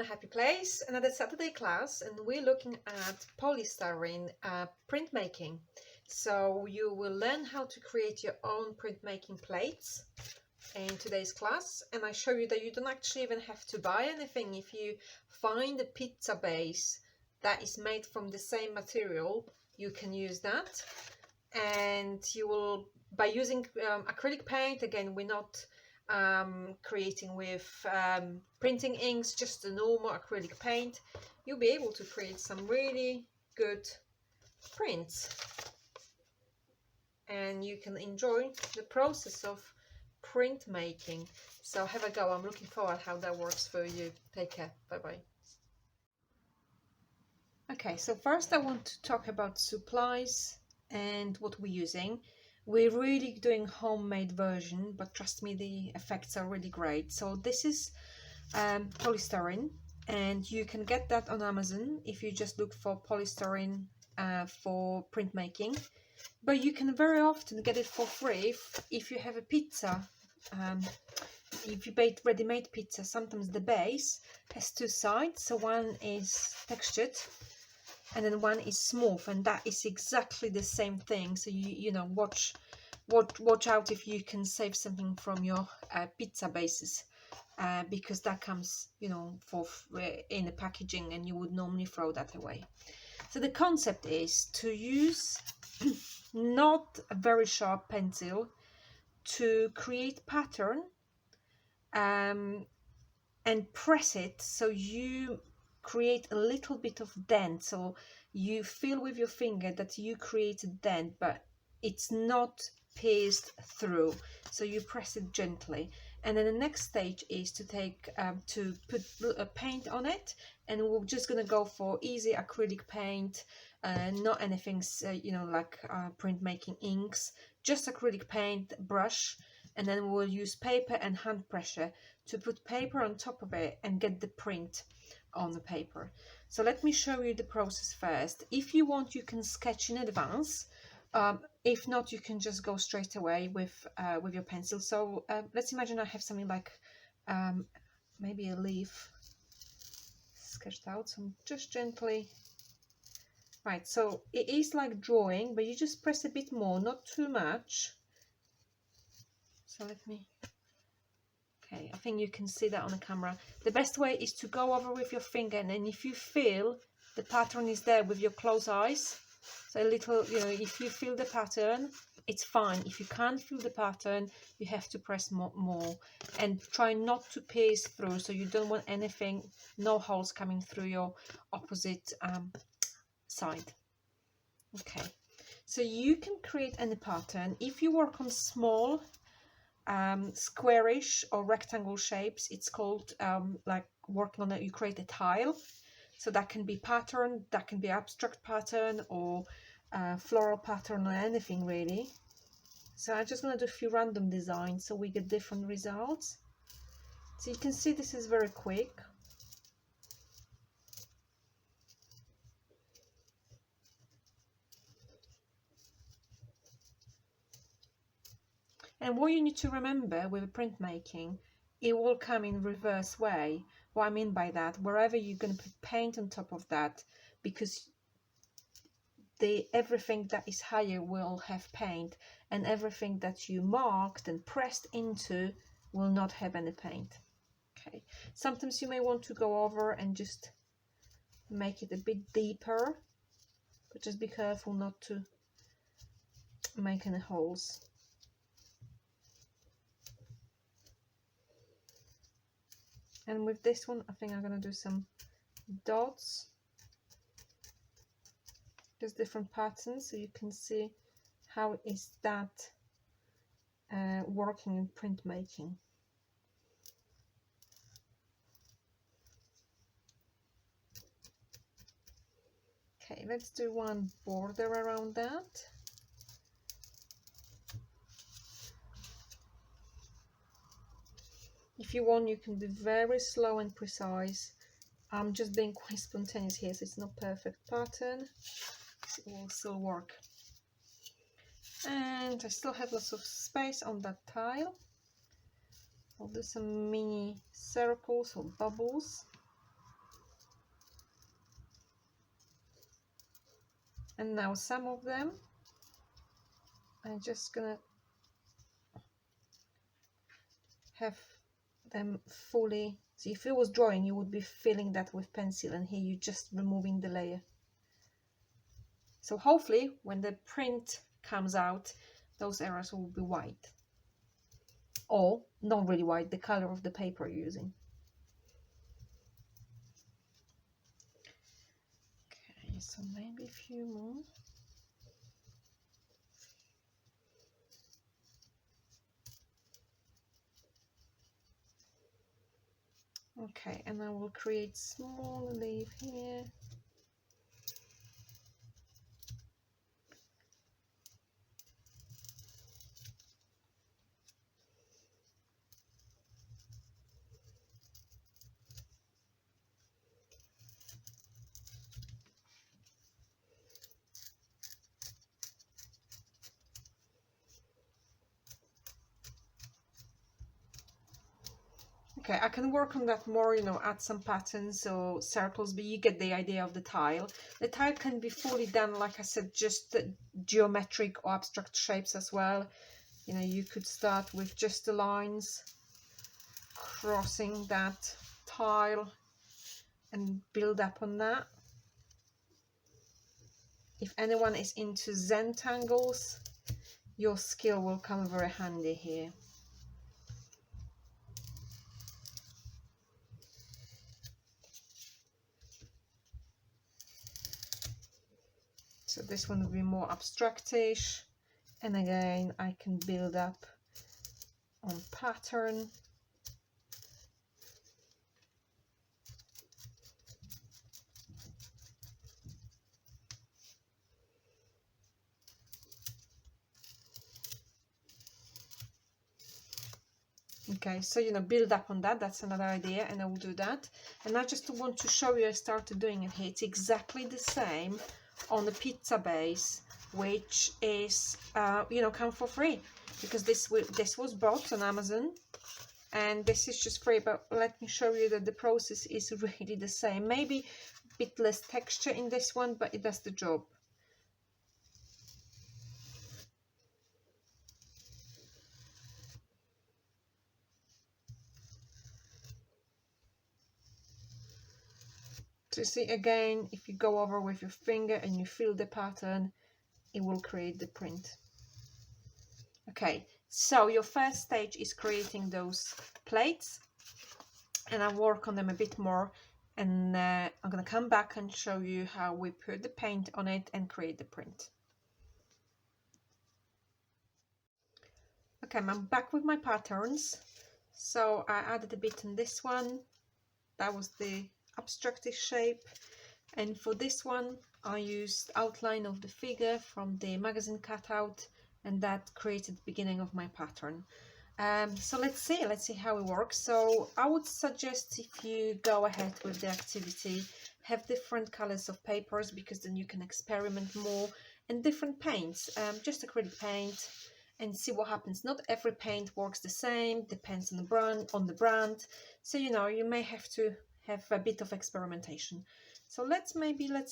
happy place, another Saturday class, and we're looking at polystyrene printmaking. So you will learn how to create your own printmaking plates in today's class, and I show you that you don't actually even have to buy anything. If you find a pizza base that is made from the same material, you can use that. And you will, by using acrylic paint, again, we're not creating with printing inks, just a normal acrylic paint, you'll be able to create some really good prints, and you can enjoy the process of printmaking. So have a go. I'm looking forward how that works for you. Take care. Bye bye. Okay, so first I want to talk about supplies and what we're using. We're really doing homemade version, but trust me, the effects are really great. So this is polystyrene, and you can get that on Amazon if you just look for polystyrene for printmaking. But you can very often get it for free if you have a pizza. If you bake ready-made pizza, sometimes the base has two sides, so one is textured and then one is smooth, and that is exactly the same thing. So you know, watch out if you can save something from your pizza bases, because that comes, you know, in the packaging, and you would normally throw that away. So the concept is to use not a very sharp pencil to create pattern and press it so you create a little bit of dent. So you feel with your finger that you create a dent, but it's not pierced through. So you press it gently, and then the next stage is to take to put a paint on it, and we're just gonna go for easy acrylic paint, not anything you know, like printmaking inks, just acrylic paint brush. And then we'll use paper and hand pressure to put paper on top of it and get the print on the paper. So let me show you the process first. If you want, you can sketch in advance. If not, you can just go straight away with your pencil. So let's imagine I have something like maybe a leaf sketched out. So I'm just gently, right, so it is like drawing, but you just press a bit more, not too much. So let me, okay, I think you can see that on the camera. The best way is to go over with your finger, and then if you feel the pattern is there with your closed eyes, so a little, you know, if you feel the pattern, it's fine. If you can't feel the pattern, you have to press more, and try not to pierce through, so you don't want anything, no holes coming through your opposite side. Okay, so you can create any pattern. If you work on small squarish or rectangle shapes, it's called like working on it, you create a tile. So that can be pattern, that can be abstract pattern, or floral pattern, or anything really. So I'm just going to do a few random designs so we get different results. So you can see this is very quick. And what you need to remember with printmaking, it will come in reverse way. What I mean by that, wherever you're going to put paint on top of that, because everything that is higher will have paint, and everything that you marked and pressed into will not have any paint. Okay, sometimes you may want to go over and just make it a bit deeper, but just be careful not to make any holes. And with this one, I think I'm going to do some dots, just different patterns, so you can see how is that working in printmaking. Okay, let's do one border around that. If you want, you can be very slow and precise. I'm just being quite spontaneous here, so it's not perfect pattern. It will still work. And I still have lots of space on that tile. I'll do some mini circles or bubbles. And now some of them, I'm just gonna have them fully. See, if it was drawing, you would be filling that with pencil, and here you're just removing the layer. So hopefully when the print comes out, those areas will be white, or not really white, the color of the paper you're using. Okay, so maybe a few more. Okay, and I will create small leaf here. Okay, I can work on that more, you know, add some patterns or circles, but you get the idea of the tile. The tile can be fully done, like I said, just geometric or abstract shapes as well. You know, you could start with just the lines crossing that tile and build up on that. If anyone is into Zentangles, your skill will come very handy here. So this one will be more abstractish, and again I can build up on pattern. Okay, so you know, build up on that. That's another idea, and I will do that. And I just want to show you, I started doing it here. It's exactly the same on the pizza base, which is you know, come for free, because this was bought on Amazon, and this is just free. But let me show you that the process is really the same. Maybe a bit less texture in this one, but it does the job. So you see, again, if you go over with your finger and you feel the pattern, it will create the print. Okay, so your first stage is creating those plates, and I'll work on them a bit more, and I'm going to come back and show you how we put the paint on it and create the print. Okay, I'm back with my patterns. So I added a bit on this one. That was the abstractive shape, and for this one I used outline of the figure from the magazine cutout, and that created the beginning of my pattern. So let's see how it works. So I would suggest, if you go ahead with the activity, have different colors of papers, because then you can experiment more, and different paints, just acrylic paint, and see what happens. Not every paint works the same, depends on the brand. So you know, you may have to have a bit of experimentation. So let's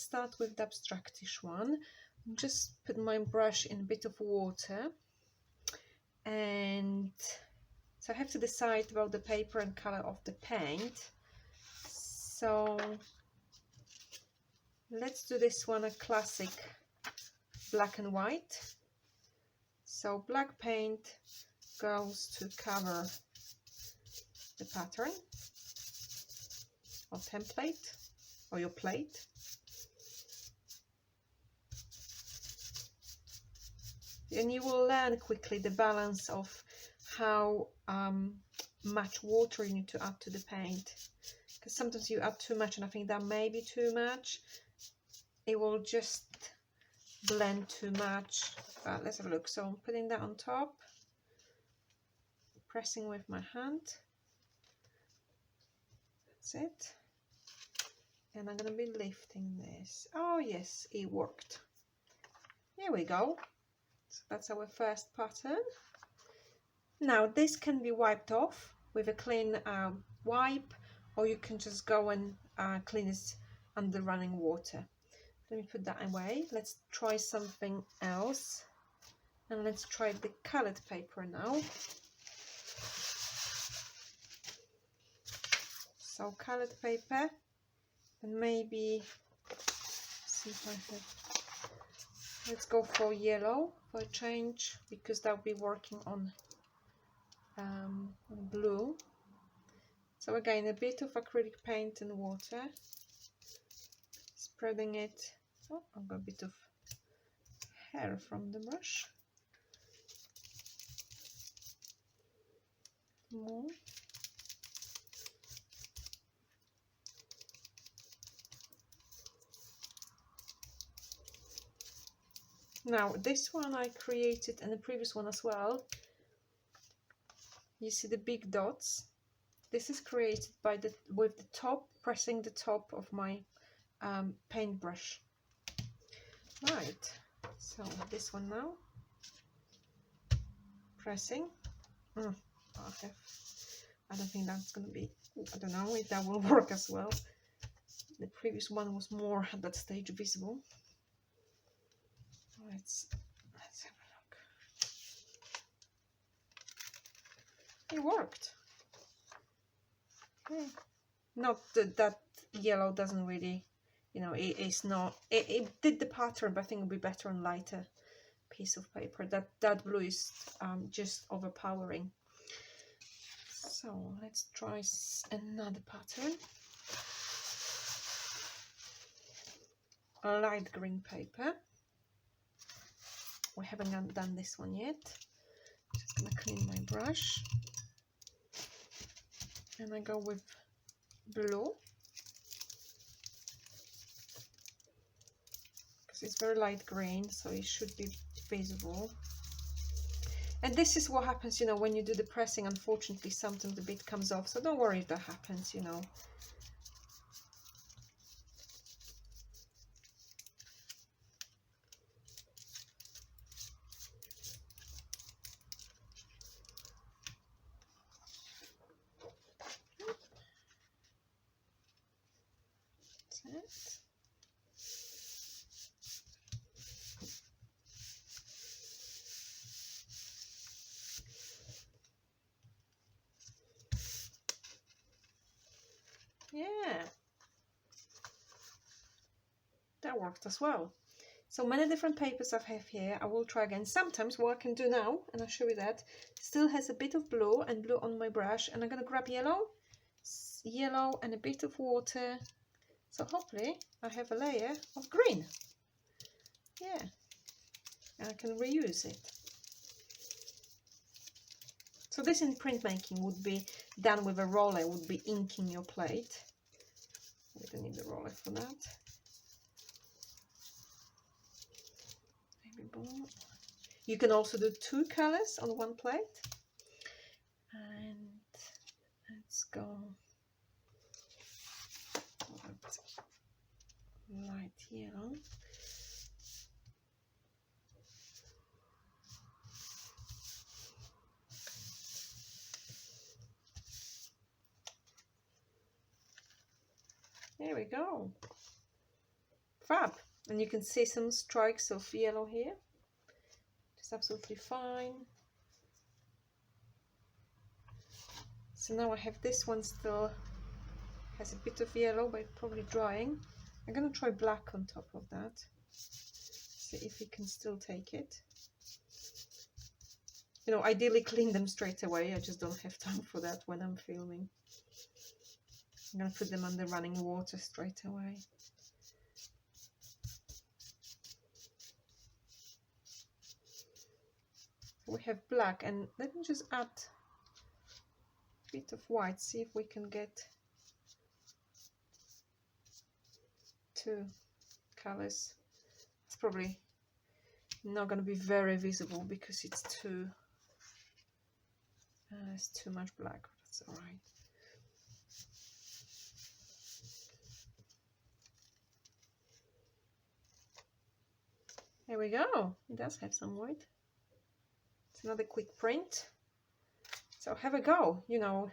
start with the abstractish one. Just put my brush in a bit of water, and so I have to decide about the paper and color of the paint. So let's do this one a classic black and white. So black paint goes to cover the pattern or template or your plate. And you will learn quickly the balance of how much water you need to add to the paint, because sometimes you add too much, and I think that may be too much. It will just blend too much. Let's have a look. So I'm putting that on top, pressing with my hand. That's it. And I'm going to be lifting this. Oh yes, it worked. Here we go. So that's our first pattern. Now this can be wiped off with a clean wipe, or you can just go and clean it under running water. Let me put that away. Let's try something else. And let's try the colored paper now. So colored paper, and maybe see if I have. Let's go for yellow for a change, because that'll be working on blue. So again, a bit of acrylic paint and water, spreading it. Oh, I've got a bit of hair from the brush. More. Now this one I created, and the previous one as well. You see the big dots? This is created by with the top, pressing the top of my paintbrush. Right, so this one now, pressing. I don't think that's going to be, I don't know if that will work as well. The previous one was more at that stage visible. Let's have a look. It worked. Okay. Not that yellow doesn't really, you know, it's not, it did the pattern, but I think it would be better on lighter piece of paper. That blue is just overpowering. So let's try another pattern. A light green paper. We haven't done this one yet. Just gonna clean my brush, and I go with blue because it's very light green, so it should be visible. And this is what happens, you know, when you do the pressing. Unfortunately, sometimes the bit comes off, so don't worry if that happens, you know. That's it. Yeah, that worked as well. So many different papers I have here. I will try again. Sometimes what I can do now, and I'll show you that, still has a bit of blue and blue on my brush, and I'm going to grab yellow and a bit of water. So hopefully I have a layer of green. Yeah, and I can reuse it. So this in printmaking would be done with a roller, would be inking your plate. We don't need a roller for that. Maybe blue. You can also do two colors on one plate. And let's go light yellow. There we go. Fab. And you can see some strikes of yellow here. It's absolutely fine. So now I have this one still has a bit of yellow, but probably drying. I'm going to try black on top of that. See if we can still take it. You know, ideally clean them straight away. I just don't have time for that when I'm filming. I'm going to put them under running water straight away. We have black, and let me just add a bit of white, see if we can get two colors. It's probably not going to be very visible because it's too much black, but that's all right. There we go. It does have some white. It's another quick print. So have a go. You know,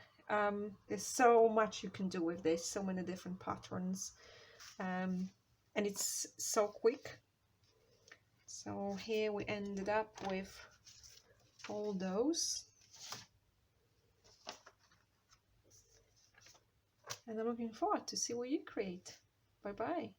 there's so much you can do with this. So many different patterns. and it's so quick. So here we ended up with all those, and I'm looking forward to see what you create. Bye bye.